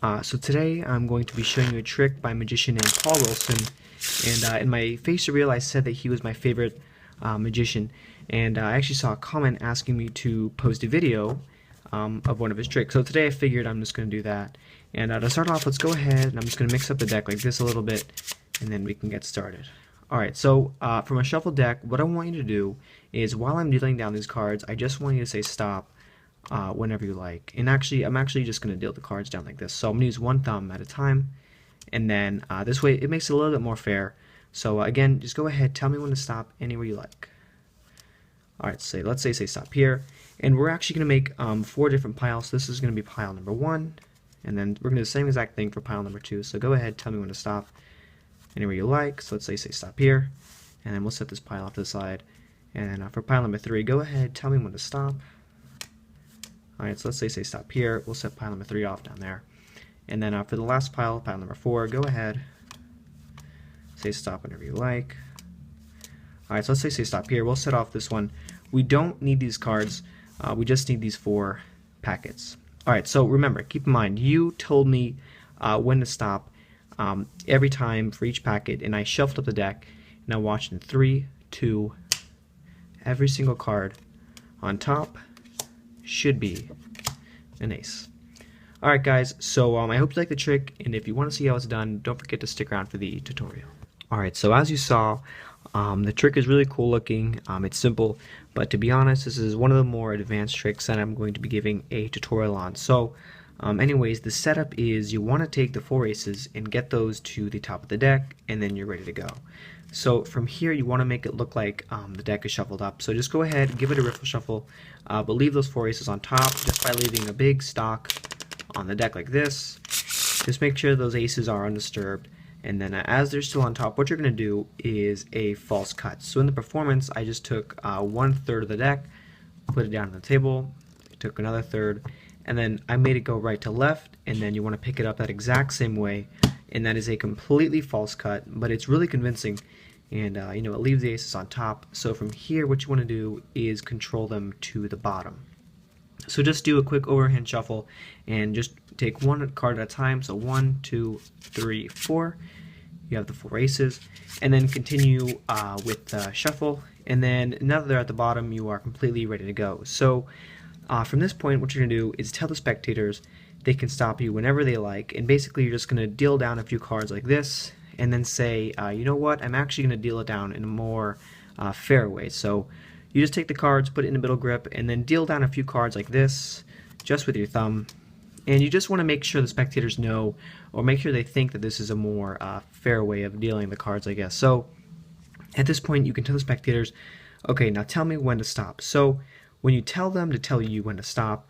So today I'm going to be showing you a trick by a magician named Paul Wilson, and in my face reveal I said that he was my favorite magician, and I actually saw a comment asking me to post a video of one of his tricks. So today I figured I'm just going to do that, and to start off, let's go ahead and I'm just going to mix up the deck like this a little bit, and then we can get started. Alright, so from a shuffle deck, what I want you to do is while I'm dealing down these cards, I just want you to say stop whenever you like. And actually, I'm actually just going to deal the cards down like this. So I'm going to use one thumb at a time, and then this way it makes it a little bit more fair. So again, just go ahead, tell me when to stop anywhere you like. Alright, let's say stop here. And we're actually going to make 4 different piles. So this is going to be pile number 1, and then we're going to do the same exact thing for pile number 2. So go ahead, tell me when to stop anywhere you like. So let's say stop here, and then we'll set this pile off to the side. And for pile number 3, go ahead, tell me when to stop. Alright, so let's say stop here. We'll set pile number 3 off down there. And then for the last pile number 4, go ahead, say stop whenever you like. Alright, so let's say stop here. We'll set off this one. We don't need these cards. We just need these 4 packets. Alright, so remember, keep in mind, you told me when to stop every time for each packet, and I shuffled up the deck, and I watched in 3, 2, every single card on top should be an ace. Alright guys, so I hope you like the trick, and if you want to see how it's done, don't forget to stick around for the tutorial. Alright, so as you saw, the trick is really cool looking. It's simple, but to be honest, this is one of the more advanced tricks that I'm going to be giving a tutorial on. So anyways, the setup is you want to take the 4 aces and get those to the top of the deck, and then you're ready to go. So from here you want to make it look like the deck is shuffled up. So just go ahead, give it a riffle shuffle, but leave those 4 aces on top just by leaving a big stock on the deck like this. Just make sure those aces are undisturbed, and then as they're still on top, what you're going to do is a false cut. So in the performance, I just took 1/3 of the deck, put it down on the table, took another third, and then I made it go right to left, and then you want to pick it up that exact same way, and that is a completely false cut, but it's really convincing, and you know, it leaves the aces on top. So from here, what you want to do is control them to the bottom. So just do a quick overhand shuffle and just take 1 card at a time. So 1, 2, 3, 4. You have the 4 aces, and then continue with the shuffle, and then now that they're at the bottom, you are completely ready to go. So from this point, what you're going to do is tell the spectators they can stop you whenever they like, and basically you're just going to deal down a few cards like this, and then say, you know what, I'm actually going to deal it down in a more fair way. So you just take the cards, put it in the middle grip, and then deal down a few cards like this, just with your thumb. And you just want to make sure the spectators know, or make sure they think that this is a more fair way of dealing the cards, I guess. So at this point, you can tell the spectators, okay, now tell me when to stop. So when you tell them to tell you when to stop,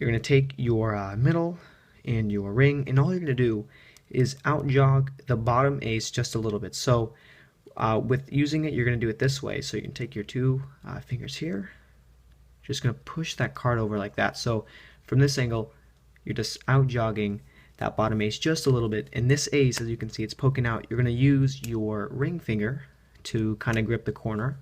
you're going to take your middle and your ring, and all you're going to do is out jog the bottom ace just a little bit. So with using it, you're going to do it this way. So you can take your 2 fingers here, just going to push that card over like that. So from this angle, you're just out jogging that bottom ace just a little bit, and this ace, as you can see, it's poking out. You're going to use your ring finger to kind of grip the corner,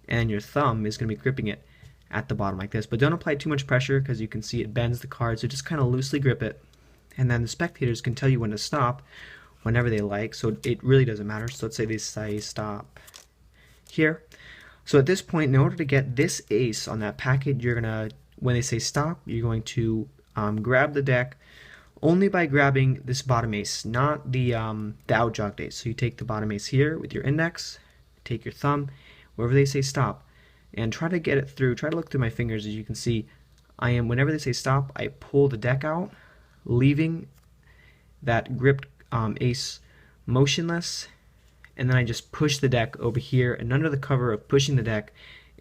and your thumb is going to be gripping it at the bottom like this. But don't apply too much pressure, because you can see it bends the card, so just kind of loosely grip it, and then the spectators can tell you when to stop whenever they like, so it really doesn't matter. So let's say they say stop here. So at this point, in order to get this ace on that packet, you're going to, when they say stop, you're going to grab the deck only by grabbing this bottom ace, not the out jogged ace. So you take the bottom ace here with your index, take your thumb, wherever they say stop, and try to get it through. Try to look through my fingers. As you can see, whenever they say stop, I pull the deck out, leaving that gripped ace motionless, and then I just push the deck over here, and under the cover of pushing the deck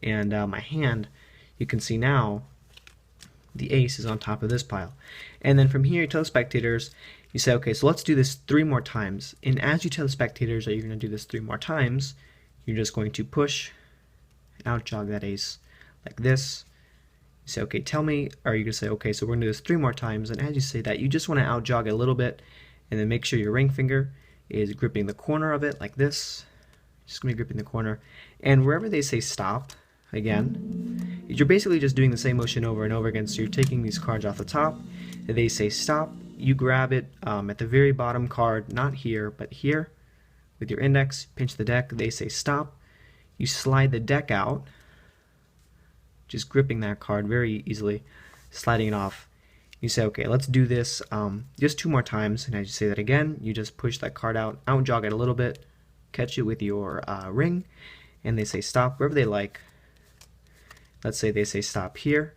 and my hand, you can see now the ace is on top of this pile. And then from here, you tell the spectators, you say, okay, so let's do this 3 more times. And as you tell the spectators that you're going to do this 3 more times, you're just going to push and out jog that ace like this. You say, okay, tell me, or you can say, okay, so we're going to do this 3 more times. And as you say that, you just want to out jog a little bit, and then make sure your ring finger is gripping the corner of it like this. Just going to be gripping the corner. And wherever they say stop, again, you're basically just doing the same motion over and over again. So you're taking these cards off the top, they say stop, you grab it at the very bottom card, not here, but here, with your index, pinch the deck, they say stop. You slide the deck out, just gripping that card very easily, sliding it off. You say, okay, let's do this just 2 more times, and as you say that again, you just push that card out jog it a little bit, catch it with your ring, and they say stop wherever they like. Let's say they say stop here.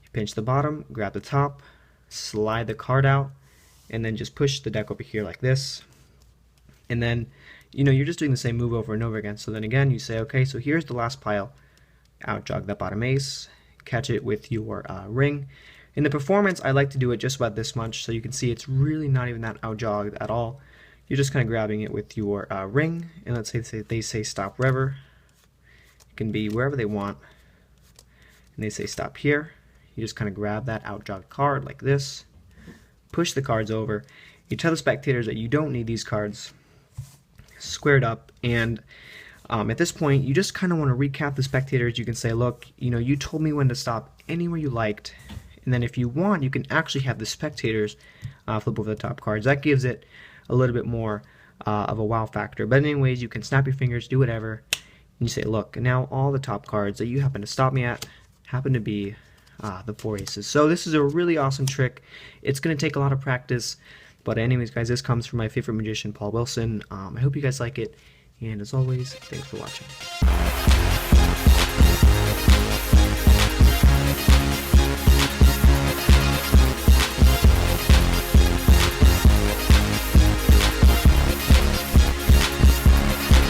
You pinch the bottom, grab the top, slide the card out, and then just push the deck over here like this. And then, you're just doing the same move over and over again. So then again, you say, okay, so here's the last pile. Jog that bottom ace, catch it with your ring. In the performance, I like to do it just about this much, so you can see it's really not even that out-jogged at all. You're just kind of grabbing it with your ring, and let's say they say stop wherever. It can be wherever they want, and they say stop here. You just kind of grab that out-jogged card like this, push the cards over. You tell the spectators that you don't need these cards squared up, and at this point, you just kind of want to recap the spectators. You can say, look, you told me when to stop anywhere you liked. And then if you want, you can actually have the spectators flip over the top cards. That gives it a little bit more of a wow factor. But anyways, you can snap your fingers, do whatever, and you say, look, now all the top cards that you happen to stop me at happen to be the 4 aces. So this is a really awesome trick. It's going to take a lot of practice. But anyways, guys, this comes from my favorite magician, Paul Wilson. I hope you guys like it. And as always, thanks for watching.